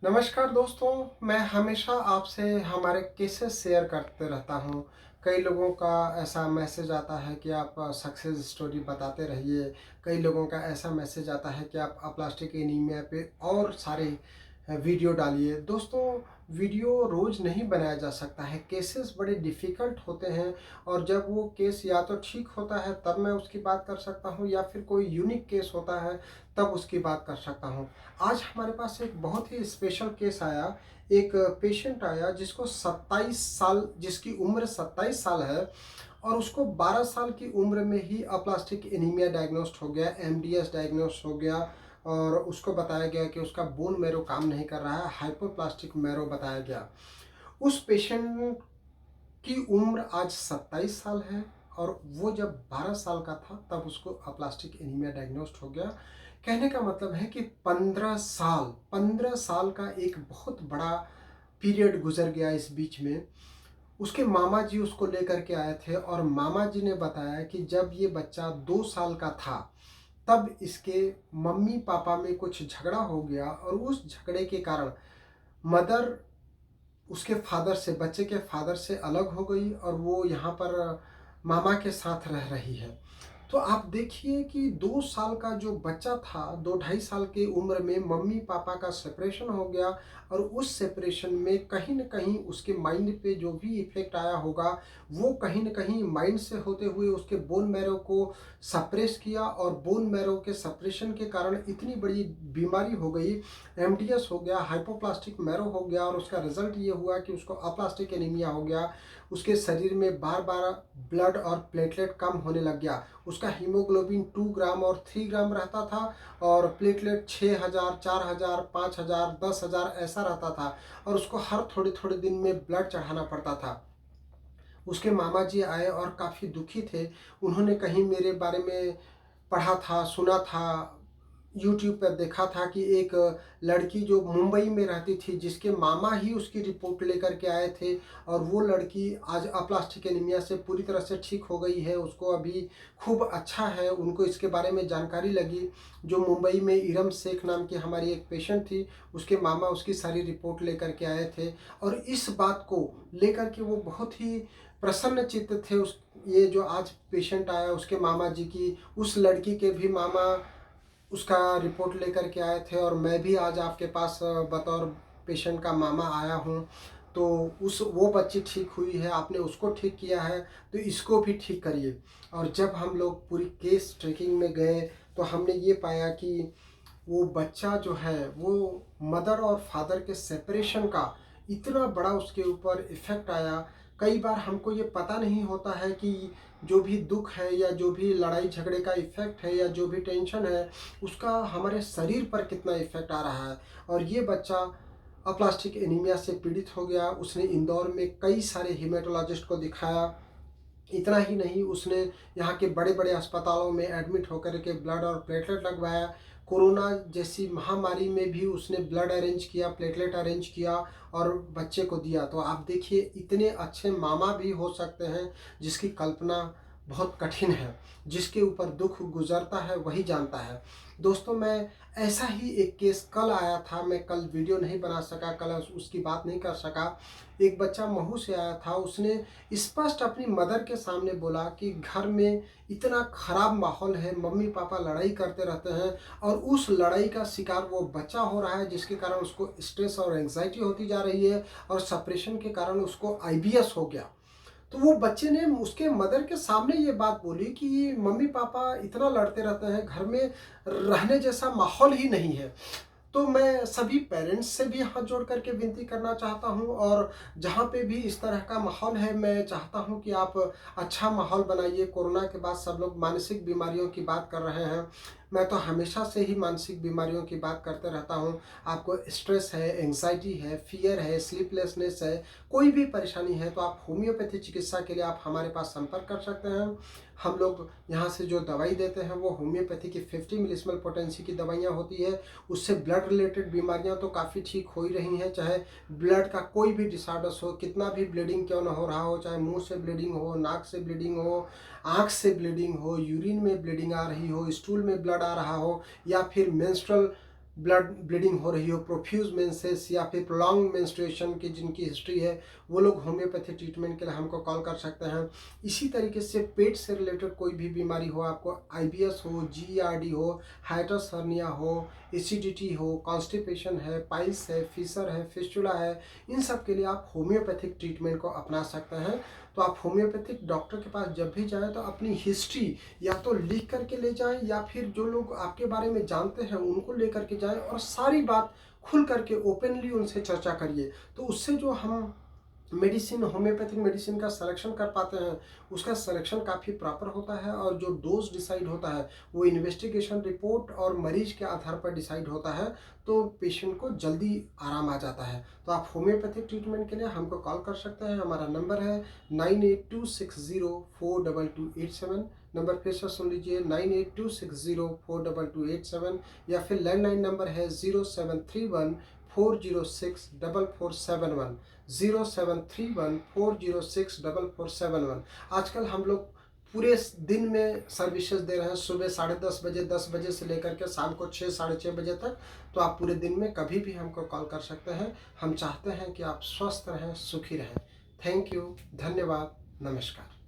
नमस्कार दोस्तों, मैं हमेशा आपसे हमारे केसेस शेयर करते रहता हूँ। कई लोगों का ऐसा मैसेज आता है कि आप सक्सेस स्टोरी बताते रहिए। कई लोगों का ऐसा मैसेज आता है कि आप अपलास्टिक एनीमिया पे और सारे वीडियो डालिए। दोस्तों, वीडियो रोज़ नहीं बनाया जा सकता है, केसेस बड़े डिफ़िकल्ट होते हैं और जब वो केस या तो ठीक होता है तब मैं उसकी बात कर सकता हूँ या फिर कोई यूनिक केस होता है तब उसकी बात कर सकता हूँ। आज हमारे पास एक बहुत ही स्पेशल केस आया। एक पेशेंट आया जिसको 27 साल जिसकी उम्र 27 साल है और उसको 12 साल की उम्र में ही अप्लास्टिक एनीमिया डायग्नोस्ड हो गया, एमडीएस डायग्नोस्ड हो गया और उसको बताया गया कि उसका बोन मैरो काम नहीं कर रहा है, हाइपोप्लास्टिक मैरो बताया गया। उस पेशेंट की उम्र आज 27 साल है और वो जब 12 साल का था तब उसको अप्लास्टिक एनीमिया डायग्नोस्ड हो गया। कहने का मतलब है कि 15 साल का एक बहुत बड़ा पीरियड गुजर गया इस बीच में। उसके मामा जी उसको लेकर के आए थे और मामा जी ने बताया कि जब ये बच्चा 2 साल का था तब इसके मम्मी पापा में कुछ झगड़ा हो गया और उस झगड़े के कारण मदर उसके फादर से, बच्चे के फादर से अलग हो गई और वो यहाँ पर मामा के साथ रह रही है। तो आप देखिए कि 2 साल का जो बच्चा था, 2 ढाई साल की उम्र में मम्मी पापा का सेपरेशन हो गया और उस सेपरेशन में कहीं न कहीं उसके माइंड पे जो भी इफ़ेक्ट आया होगा, वो कहीं न कहीं माइंड से होते हुए उसके बोन मैरो को सप्रेस किया और बोन मैरो के सप्रेशन के कारण इतनी बड़ी बीमारी हो गई, एमडीएस हो गया, हाइपोप्लास्टिक मैरो हो गया और उसका रिजल्ट ये हुआ कि उसको अप्लास्टिक एनीमिया हो गया। उसके शरीर में बार-बार ब्लड और प्लेटलेट कम होने लग गया। उसका हीमोग्लोबिन 2 ग्राम और 3 ग्राम रहता था और प्लेटलेट 6000, 4000, 5000, 10,000 ऐसा रहता था और उसको हर थोड़े-थोड़े दिन में ब्लड चढ़ाना पड़ता था। उसके मामा जी आए और काफ़ी दुखी थे। उन्होंने कहीं मेरे बारे में पढ़ा था, सुना था, यूट्यूब पर देखा था कि एक लड़की जो मुंबई में रहती थी, जिसके मामा ही उसकी रिपोर्ट लेकर के आए थे और वो लड़की आज अप्लास्टिक एनीमिया से पूरी तरह से ठीक हो गई है। उसको अभी खूब अच्छा है, उनको इसके बारे में जानकारी लगी। जो मुंबई में इरम शेख नाम की हमारी एक पेशेंट थी, उसके मामा उसकी सारी रिपोर्ट लेकर के आए थे और इस बात को लेकर के वो बहुत ही प्रसन्न चित्त थे। उस ये जो आज पेशेंट आया उसके मामा जी की, उस लड़की के भी मामा उसका रिपोर्ट लेकर के आए थे और मैं भी आज आपके पास बतौर पेशेंट का मामा आया हूँ। तो उस वो बच्ची ठीक हुई है, आपने उसको ठीक किया है तो इसको भी ठीक करिए। और जब हम लोग पूरी केस ट्रैकिंग में गए तो हमने ये पाया कि वो बच्चा जो है वो मदर और फादर के सेपरेशन का इतना बड़ा उसके ऊपर इफ़ेक्ट आया। कई बार हमको ये पता नहीं होता है कि जो भी दुख है या जो भी लड़ाई झगड़े का इफ़ेक्ट है या जो भी टेंशन है, उसका हमारे शरीर पर कितना इफ़ेक्ट आ रहा है। और ये बच्चा अप्लास्टिक एनीमिया से पीड़ित हो गया। उसने इंदौर में कई सारे हेमेटोलॉजिस्ट को दिखाया। इतना ही नहीं, उसने यहाँ के बड़े-बड़े अस्पतालों में एडमिट होकर के ब्लड और प्लेटलेट लगवाया। कोरोना जैसी महामारी में भी उसने ब्लड अरेंज किया, प्लेटलेट अरेंज किया और बच्चे को दिया। तो आप देखिए, इतने अच्छे मामा भी हो सकते हैं जिसकी कल्पना बहुत कठिन है। जिसके ऊपर दुःख गुज़रता है वही जानता है। दोस्तों, मैं ऐसा ही एक केस कल आया था, मैं कल वीडियो नहीं बना सका, कल उसकी बात नहीं कर सका। एक बच्चा महू से आया था, उसने स्पष्ट अपनी मदर के सामने बोला कि घर में इतना खराब माहौल है, मम्मी पापा लड़ाई करते रहते हैं और उस लड़ाई का शिकार वो बच्चा हो रहा है, जिसके कारण उसको स्ट्रेस और एंग्जाइटी होती जा रही है और सेपरेशन के कारण उसको आईबीएस हो गया। तो वो बच्चे ने उसके मदर के सामने ये बात बोली कि मम्मी पापा इतना लड़ते रहते हैं, घर में रहने जैसा माहौल ही नहीं है। तो मैं सभी पेरेंट्स से भी हाथ जोड़ करके विनती करना चाहता हूँ और जहाँ पे भी इस तरह का माहौल है, मैं चाहता हूँ कि आप अच्छा माहौल बनाइए। कोरोना के बाद सब लोग मानसिक बीमारियों की बात कर रहे हैं। मैं तो हमेशा से ही मानसिक बीमारियों की बात करते रहता हूँ। आपको स्ट्रेस है, एंग्जाइटी है, फ़ियर है, स्लीपलेसनेस है, कोई भी परेशानी है तो आप होम्योपैथी चिकित्सा के लिए आप हमारे पास संपर्क कर सकते हैं। हम लोग यहाँ से जो दवाई देते हैं वो होम्योपैथी की 50 मिलीसिमल पोटेंसी की दवाइयाँ होती है। उससे ब्लड रिलेटेड बीमारियां तो काफ़ी ठीक हो ही रही हैं। चाहे ब्लड का कोई भी डिसऑर्डर्स हो, कितना भी ब्लीडिंग क्यों ना हो रहा हो, चाहे मुंह से ब्लीडिंग हो, नाक से ब्लीडिंग हो, आँख से ब्लीडिंग हो, यूरिन में ब्लीडिंग आ रही हो, स्टूल में ब्लड आ रहा हो या फिर मेंस्ट्रुअल ब्लीडिंग हो रही हो, प्रोफ्यूज मेंसेस या फिर प्रोलॉन्ग मेंस्ट्रुएशन की जिनकी हिस्ट्री है, वो लोग होम्योपैथी ट्रीटमेंट के लिए हमको कॉल कर सकते हैं। इसी तरीके से पेट से रिलेटेड कोई भी बीमारी हो, आपको IBS हो, GERD हो, हाइड्रस हर्निया हो, एसिडिटी हो, कॉन्स्टिपेशन है, पाइल्स है, फिशर है, फिस्टुला है, इन सब के लिए आप होम्योपैथिक ट्रीटमेंट को अपना सकते हैं। तो आप होम्योपैथिक डॉक्टर के पास जब भी जाएं तो अपनी हिस्ट्री या तो लिख करके ले जाएं, या फिर जो लोग आपके बारे में जानते हैं उनको लेकर के जाएं और सारी बात खुल करके ओपनली उनसे चर्चा करिए। तो उससे जो हम मेडिसिन, होम्योपैथिक मेडिसिन का सिलेक्शन कर पाते हैं, उसका सिलेक्शन काफ़ी प्रॉपर होता है, और जो डोज डिसाइड होता है वो इन्वेस्टिगेशन रिपोर्ट और मरीज के आधार पर डिसाइड होता है, तो पेशेंट को जल्दी आराम आ जाता है। तो आप होम्योपैथिक ट्रीटमेंट के लिए हमको कॉल कर सकते हैं। हमारा नंबर है 9826042287। नंबर फिर से सुन लीजिए, 9826042287, या फिर लैंडलाइन नंबर है 0731 406 4471, 0731 406 4471। आजकल हम लोग पूरे दिन में सर्विसेज दे रहे हैं, सुबह 10:30 बजे, 10 बजे से लेकर के शाम को 6 साढ़े 6 बजे तक। तो आप पूरे दिन में कभी भी हमको कॉल कर सकते हैं। हम चाहते हैं कि आप स्वस्थ रहें, सुखी रहें। थैंक यू, धन्यवाद, नमस्कार।